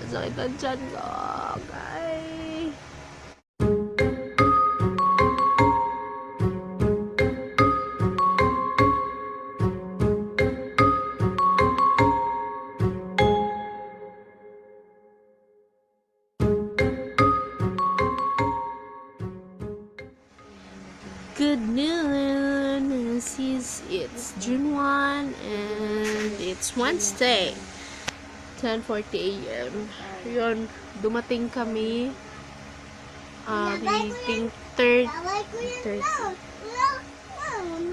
Sakit ang tiyan ko. Okay. Good noon! It's June 1 and it's Wednesday. 10:40 a.m. Yun, dumating kami. We think 30.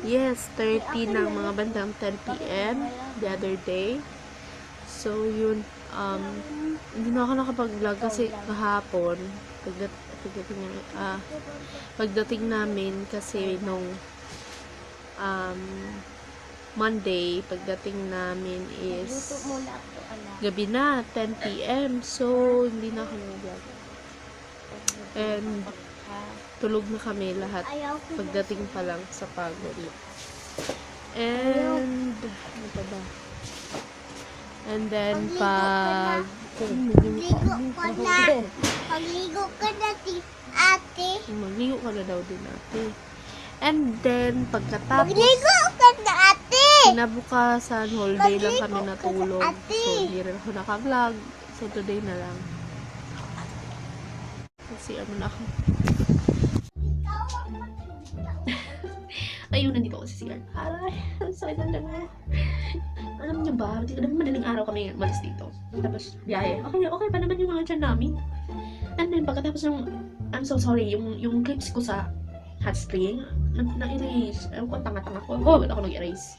Yes, 30 ng mga bandang 10 p.m. the other day. So, yun, hindi na ako nakapag-vlog kasi kahapon, pagdating namin kasi nung Monday, pagdating namin is gabi na, 10 p.m. So, hindi na ako nag-vlog. And, tulog na kami lahat pagdating pa lang sa pagod. And, ano pa ba? And then, Pagligo ka na, ate. Magligo ka na daw din, ate. And then, pagkatapos, Pagligo ka na, ate. kinabukasan, whole day lang kami natulog. So, hindi rin ako naka-vlog. So, today na lang. Kasi, ano na ako. Ayun, nandito ako sa CR. Aray, ang sakit ng dami. Alam niyo ba, madaling araw kami malis dito. Tapos, biyahe. Okay pa naman yung mga dyan namin. And then, pagkatapos ng, I'm so sorry, yung clips ko sa hot spring, na-erase. Ewan ko, tanga-tanga ko. Ba't ako nag-erase?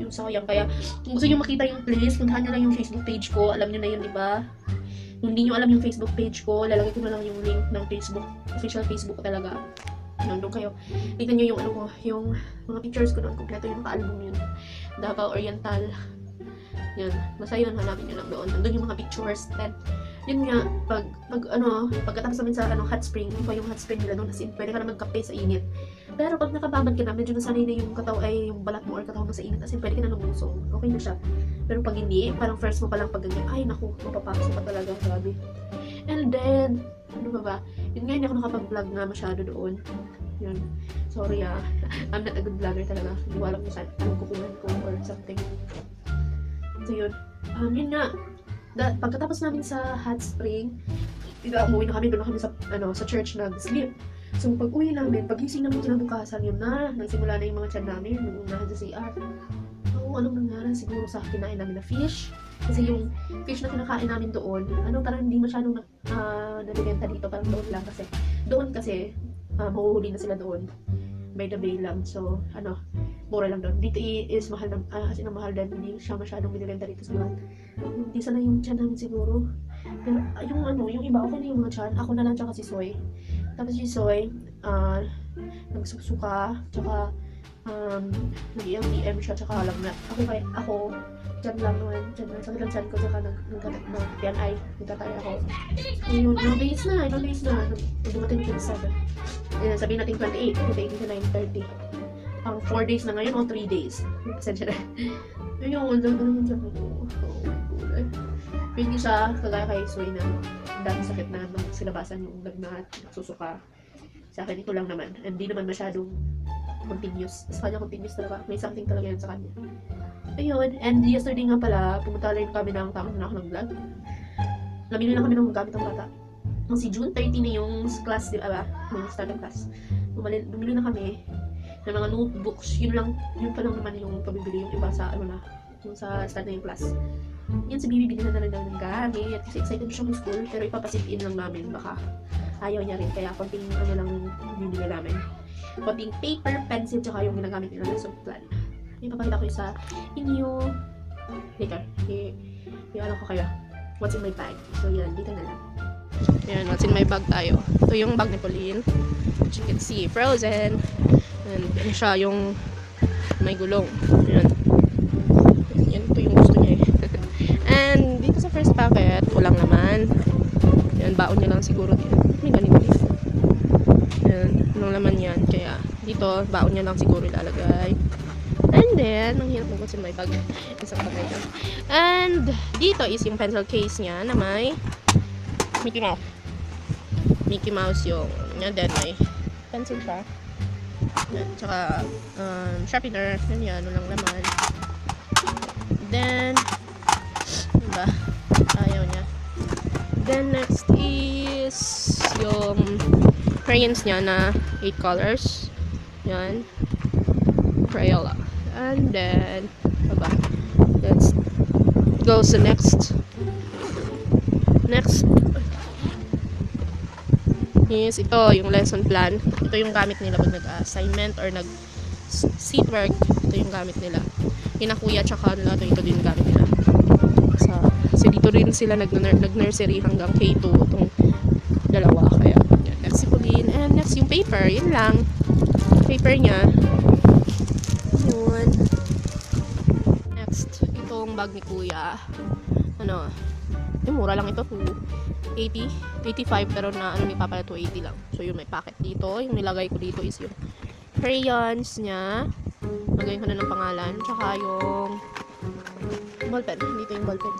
Yung sayang. Kaya, kung gusto nyo makita yung playlist, puntahan nyo lang yung Facebook page ko. Alam nyo na yun, di ba? Kung hindi nyo alam yung Facebook page ko, lalagay ko na lang yung link ng Facebook. Official Facebook ko talaga. Nandun kayo. Tignan nyo yung ano ko, yung mga pictures ko doon. Kompleto yung naka-album yun. Davao Oriental. Yan. Basta yun, hanapin nyo lang doon. Nandun yung mga pictures. Then, yun nga, pagkatapos namin sa hot spring, yun pa yung hot spring nila doon. Kasi pwede ka na magkape sa init. Pero pag nakababad ka na, medyo nasanay na yung yung balat mo or katawan mo sa init. Kasi pwede ka na lumusong. Okay na siya. Pero pag hindi, parang first mo palang pag ganyan, ay naku, mapapasok pa talaga. Grabe. And then, ano ba? Yun nga, hindi ako nakapag-vlog nga masyado doon. Yun. Sorry I'm not a good vlogger talaga. Hindi ko alam kung saan anong kukunan ko or something. So yun. Yun nga. Pagkatapos namin sa hot spring, umuwi na kami, doon na kami sa church nag-sleep. So pag uwi namin, pag-gising namin kinabukasan, yun na. Nagsimula na yung mga tiyan namin, nung unahan sa CR. Anong nangyari? Siguro sa kinain namin na fish. Kasi yung fish na kinakain namin doon, parang hindi masyadong nabibenta dito, parang doon kasi mahuhuli na sila doon by the bay lang. So, mura lang doon. Dito is mahal na, as in mahal din, hindi siya masyadong binibenta dito sa mga. Hindi sana yung tiyan namin siguro. Pero, yung iba, okay na yung mga tiyan. Ako na lang, tsaka si Soy. Tapos si Soy, nagsusuka, tsaka, nag-LTM siya, tsaka lagnat. Ako, dyan lang naman, sakit ang tiyan ko, tsaka nag-PNI, nagtatay ako. Ilang days na, dumating ko sa 7. Sabihin natin 28, 29, 30. 4 days na ngayon, o 3 days. Pasensya na. Ayun, yung tiyan ko. Oh my God. Hindi siya, kagaya kay Soy na dami sakit na nung sinabasan yung lagnat, nagsusuka. Sa akin, ito lang naman. Hindi naman masyadong continuous. Sa kanya continuous talaga. May something talaga yan sa kanya. Ayun. And yesterday nga pala, pumunta rin kami ng tama na ako ng vlog. Namili na kami ng gamit ng bata. Si June 30 na yung class, di ba? Yung start ng class. Bumili na kami ng mga notebooks. Yun pa lang naman yung pabibili yung iba sa yung sa start na yung class. Yan si Bibi, binili na rin ng gamit. Kasi excited siya ng school, pero ipapasit-in lang namin. Baka ayaw niya rin. Kaya konting lang binili namin. Konting paper, pencil, tsaka yung ginagamit nila ng plan. Ipapakita ko sa inyo later. I-alam ko kayo what's in my bag. So yan, dito na lang. Yan, what's in my bag tayo. Ito yung bag ni Pauline. As you can see, frozen. And yan siya yung may gulong. Yan. Yan, ito yung gusto niya And dito sa first packet, walang laman. Yan, baon niya lang siguro dito. May ganito dito. Yan, walang laman yan. Kaya dito, baon niya lang siguro ilalagay. And then, ang hirap ko kasi may bag. Isang bagay dyan. And, dito is yung pencil case niya na may Mickey Mouse. Mickey Mouse yung, and then may pencil pa. Yan, tsaka, sharpener. Yan, ano lang naman. Then, diba? Ayaw niya. Then, next is yung crayons niya na 8 colors. Yan. Crayola. And then, diba? Let's go sa next. Next is ito, yung lesson plan. Ito yung gamit nila pag nag-assignment or nag-seat work. Ito yung gamit nila. Kinakuya tsaka nila ito din gamit nila. Kasi dito rin sila nag-nursery hanggang K2 itong dalawa. Kaya, yan. Next si Pauline. And next yung paper. Yun lang. Paper niya. Yun. Next, itong bag ni Kuya. Ano, yung mura lang ito. 80, 85 pero na ano ni Papa na 280 lang. So yun, may packet dito. Yung nilagay ko dito is yung crayons niya. Lagay ko na ng pangalan. Tsaka yung ballpen. Dito yung ballpen.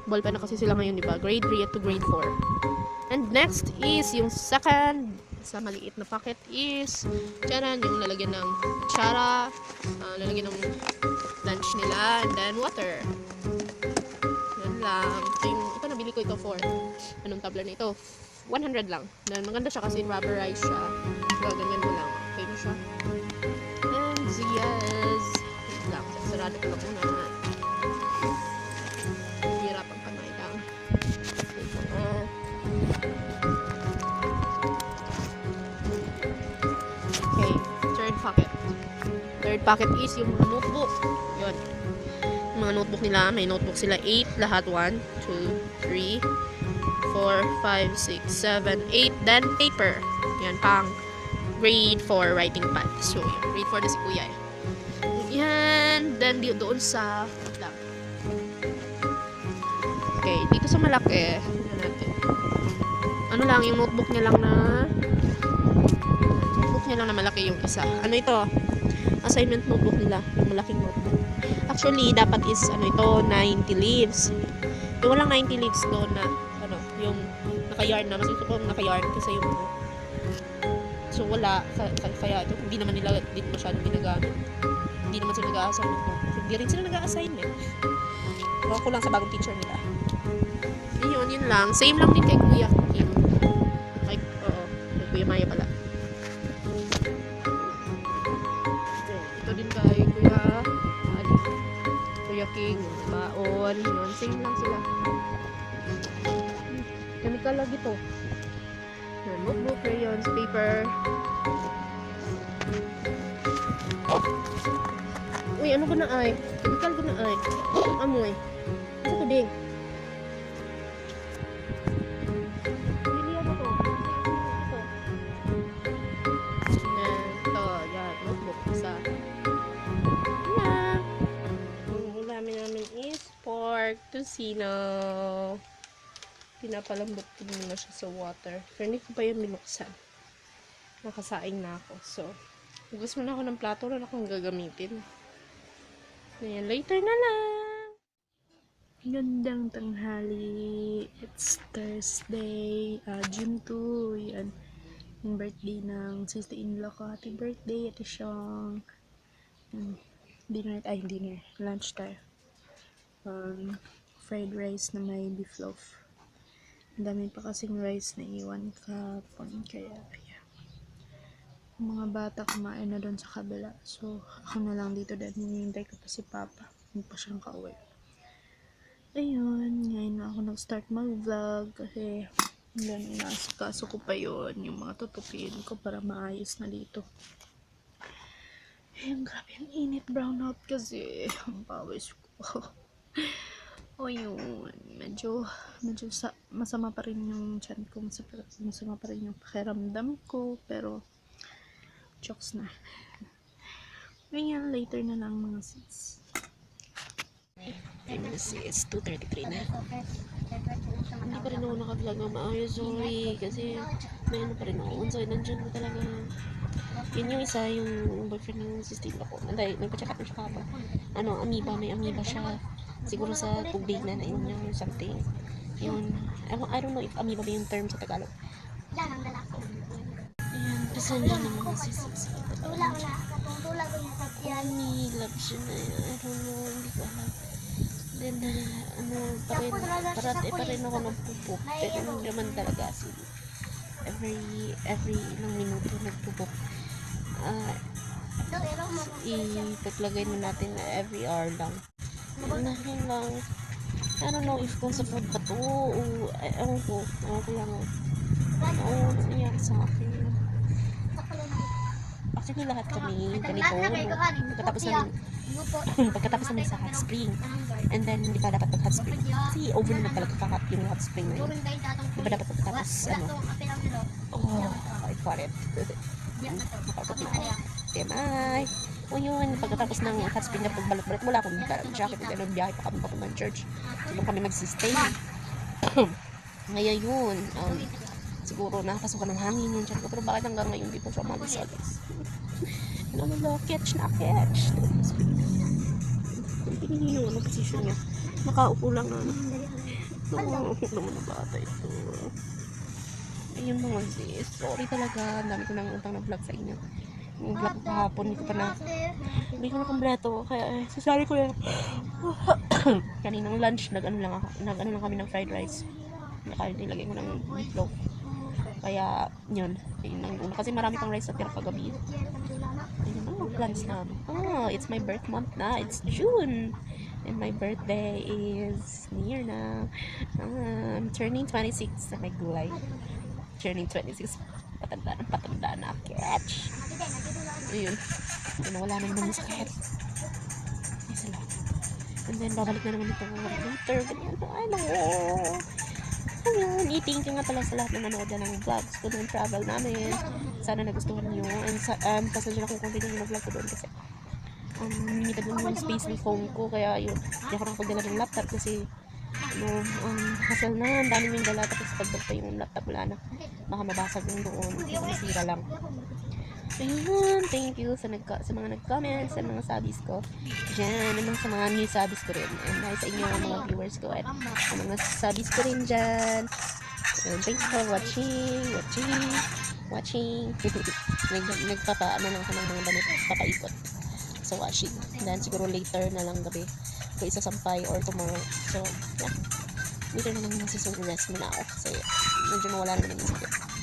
Ballpen na kasi sila ngayon, di ba? Grade 3 to grade 4. And next is yung second sa maliit na packet is charan, yung lalagyan ng kutsara, lalagyan ng lunch nila, and then water. Yan lang. Ito nabili ko ito for anong tabla na ito? 100 lang. Then maganda siya kasi rubberized siya. So, ganyan mo lang. Okay na siya. And yes. Wait lang. Sarado ko lang muna. Hirap ang kamay lang. Okay. Third packet. Third packet is yung notebook. Yun. Yung mga notebook nila. May notebook sila 8 lahat. 1, 2, 3, 4, 5, 6, 7, 8. Then paper. Yan. Pang grade 4 writing pad. So, yun. Grade 4 na si Kuya eh. Yan. Then, doon sa okay. Dito sa malaki. Ano lang, yung notebook niya lang na malaki yung isa. Ano ito? Assignment notebook nila. Yung malaking notebook. Actually, dapat is, ano ito, 90 leaves. Yung walang 90 leaves doon na, ano, yung naka-yarn na. Mas gusto ko naka-yarn kasi yung, so wala. Kaya ito, hindi naman nila din masyadong ginagamit. Hindi naman sila nag-a-assign ng notebook. Hindi rin sila nag-a-assign eh. Ewan ko lang sa bagong teacher nila. Yun lang. Same lang din kay Kuya Kim. Ay, oo. Kay Kuya Maya pala. Ito din kay Kuya Ali. Kuya King. Baon. Yun. Same lang sila. Chemical lang ito. Notebook, crayons, paper. Uy, ano ko na ay? Chemical ko na ay. Ang amoy. Ito ko din. Tusino. Pinapalambot ko muna siya sa water. Pero hindi ko pa yan binuksan. Nakasaing na ako. So, hugas muna ako ng plato na akong gagamitin. Ayan, later na lang. Gandang tanghali. It's Thursday. June 2. Yan. Yung birthday ng sister-in-law ko. Happy birthday, Ate Siong. Dinner. Lunch tayo. Fried rice na may beef loaf. Ang dami pa kasing rice na iwan kapon. Kaya, ayan. Mga bata kumain na doon sa kabila. So, ako na lang dito dahil hinihintay ko pa si Papa. Hindi pa siyang kauwi. Ayun. Ngayon na ako nag-start mag-vlog kasi hanggang inasikaso ko pa yun. Yung mga tutupin ko para maayos na dito. Ayun, grabe ang init. Brown out kasi ang pawis ko. O yun, medyo masama pa rin yung tiyan ko, masama pa rin yung pakiramdam ko, pero jokes na. Ngayon, later na lang mga sis. Sis, 2:33 na. Hindi pa rin ako naka-vlog ng maayos, sorry, kasi may ano pa rin ako, so nandyan ko talaga. Yun yung isa, yung boyfriend ng sister ko. Nagpa-check up na siya kapag. Amoeba. May amoeba siya. Siguro sa tubig na yun yung something. Yun. I don't know if amoeba ba yung term sa Tagalog. Ayan. Kasi nandiyan naman si sis. Love siya na yun. I don't know. Hindi ko alam. Then, parati pa rin ako nagpupok. Pero hindi naman talaga si every ilang minuto nagpupok. Itatlagay na natin na every hour lang. Nahin lang. I don't know if kung sa food pa to o ewan ko lang. Nangyari sa akin. Actually, lahat kami ganito. Pagkatapos namin sa hot spring. And then, hindi pa dapat mag-hot spring. Kasi over naman talaga ka-hot yung hot spring na yun. Hindi pa dapat pagkatapos, I got it. Nakakaputi ko. Temay. O yun, pagkatapos ng hot spring na pagbalot-balot, wala akong jacket. And then, biyahe pa kami papuntang church. So, doon kami mag-stay. Ngayon yun, siguro nakakasukan ng hangin yung chat ko. Pero bakit hanggang ngayon di po siya mag-salis? Catch. Hindi yung position niya. Nakaupo lang na. Nakaupo naman na bata ito. Ayun mga sis. Sorry talaga. Ang dami ko nang utang na vlog sa inyo. Yung vlog ko kahapon, hindi ko na kumpleto. Kaya sasali ko yan. Kaninang lunch, nag-ano lang kami ng fried rice. Nilagay ko ng meatloaf. Kaya, yun. Kasi marami pang rice sa tira pagabi. Ayun, plans na. It's my birth month na. It's June. And my birthday is near na. I'm turning 26 sa may gulay. Turning 26. Patanda na. Catch. Ayun. Wala na naman yung sakit. Isa lang. And then, babalik na naman ito later. Ganyan. Ay, no. Ayun, i-thank you nga pala sa lahat na nanood na ng vlogs ko doon, travel namin. Sana nagustuhan nyo. And pasensya na kung konti yung vlog ko doon kasi limited lang yung space ng phone ko. Kaya yun, hindi ako nakapagdala ng laptop kasi hassle na. Ang dami yung dala. Tapos pagdag pa yung laptop, wala na. Baka mabasag yung doon. Masira lang. Ayun, thank you sa mga nag-comment, sa mga sabis ko dyan, and sa mga new sabis ko rin, and sa inyo mga viewers ko, at sa mga sabis ko rin dyan. And thanks for watching. Nagpapaano lang ako ng mga damit, papaikot sa washing. Then siguro later na lang gabi ko isasampay or tomorrow. So yeah, later na lang rest muna ako kasi medyo nawala na naman yung sakit.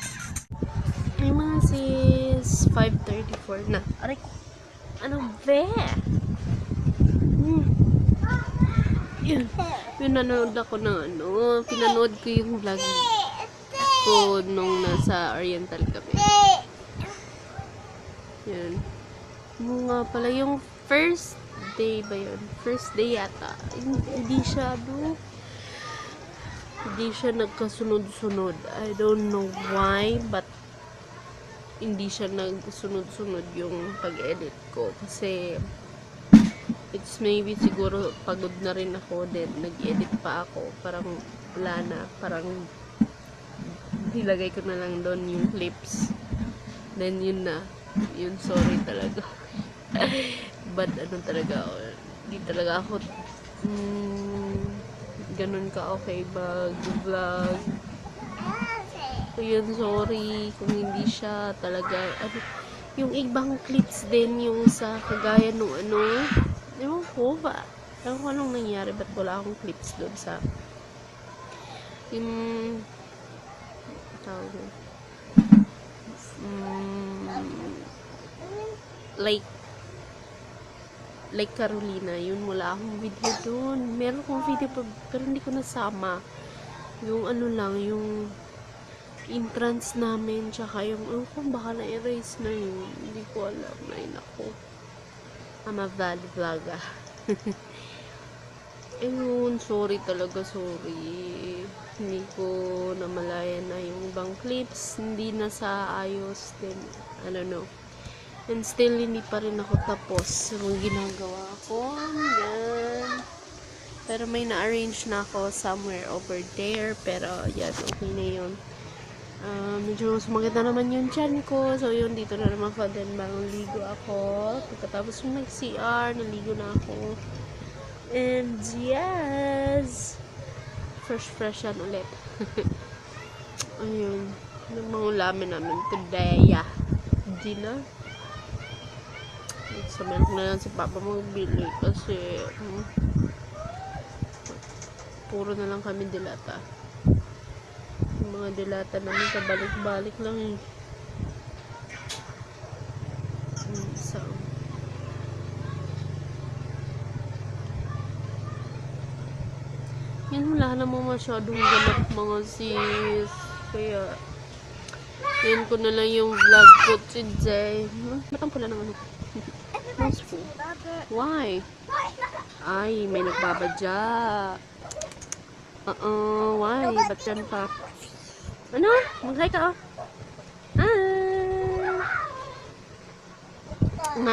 Ay mga sis, 5:34 na. Aray ko. Ano be? Yun. Pinanood ako ng pinanood ko yung vlog ko nung nasa Oriental kami. Yun. Nga pala yung first day ba yun? First day yata. Hindi siya nagkasunod-sunod. I don't know why, but hindi siya nagsunod-sunod yung pag-edit ko kasi it's maybe siguro pagod na rin ako din, nag-edit pa ako, parang wala na, parang nilagay ko na lang doon yung clips, then yun na, yun, sorry talaga. But talaga, hindi talaga ako ganun ka okay mag-vlog. So yun, sorry kung hindi siya talaga yung ibang clips din yung sa kagaya nung ewan ko anong nangyari, ba't wala akong clips doon sa yung like Carolina, yun wala akong video doon. Meron akong video pero hindi ko nasama yung lang, yung entrance namin, tsaka yung kung baka na-erase na yun, hindi ko alam. Ay nako, I'm a bad vlogger. Ayun, sorry talaga, sorry, hindi ko namalayan na yung ibang clips hindi na sa ayos din, I don't know, and still hindi pa rin ako tapos yung ginagawa ko yan. Pero may na-arrange na ako somewhere over there, pero yan, okay na yun. Medyo sumakit na naman yung tiyan ko. So, yun, dito na naman ako. Then, bagong ligo ako. Pagkatapos yung nag-CR, naligo na ako. And, yes! Fresh yan ulit. Ayun. Yung mga ulamin namin today. Dinner. Sabihan ko na lang si Papa magbili kasi puro na lang kami dilata. Yung mga dilata namin pabalik-balik lang eh. So, yun, wala naman masyadong ganap mga sis. Kaya, yun ko na lang yung vlog ko today. Ba't ang pula ng ano? Mouse food. Why? Ay, may nagbabadya. Why? Ba't yan pa? Ano? Mag-hi ka, oh.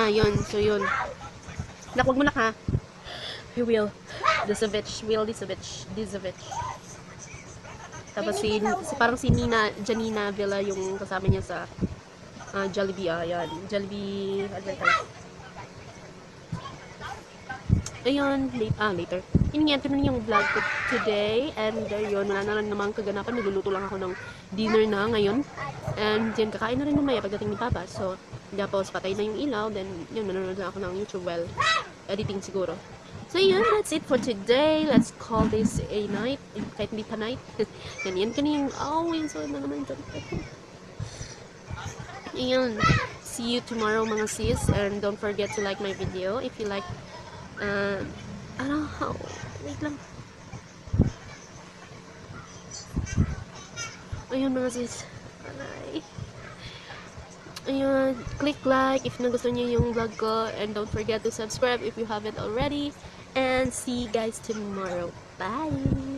Yun. So, yun. Nak, wag mo nak, ha? You will. Disavich. Tapos parang si Janina Villa yung kasama niya sa Jollibee. Ayan. Jollibee advertise. Ayun, later. Ininyento na yung vlog ko today. And yun, wala na lang naman kaganapan. Nagluluto lang ako ng dinner na ngayon. And yun, kakain na rin mamaya pagdating ni Papa. So, tapos patay na yung ilaw. Then, yun, manonood na ako ng YouTube. Well, editing siguro. So, yun, that's it for today. Let's call this a night. Kahit hindi pa night. Yan ka na yung, yung so na naman dyan. Ayun, see you tomorrow mga sis. And don't forget to like my video if you like. Wait lang. Ayun mga sis. Ayun, click like if nagustuhan niyo yung vlog ko. And don't forget to subscribe if you haven't already. And see you guys tomorrow. Bye!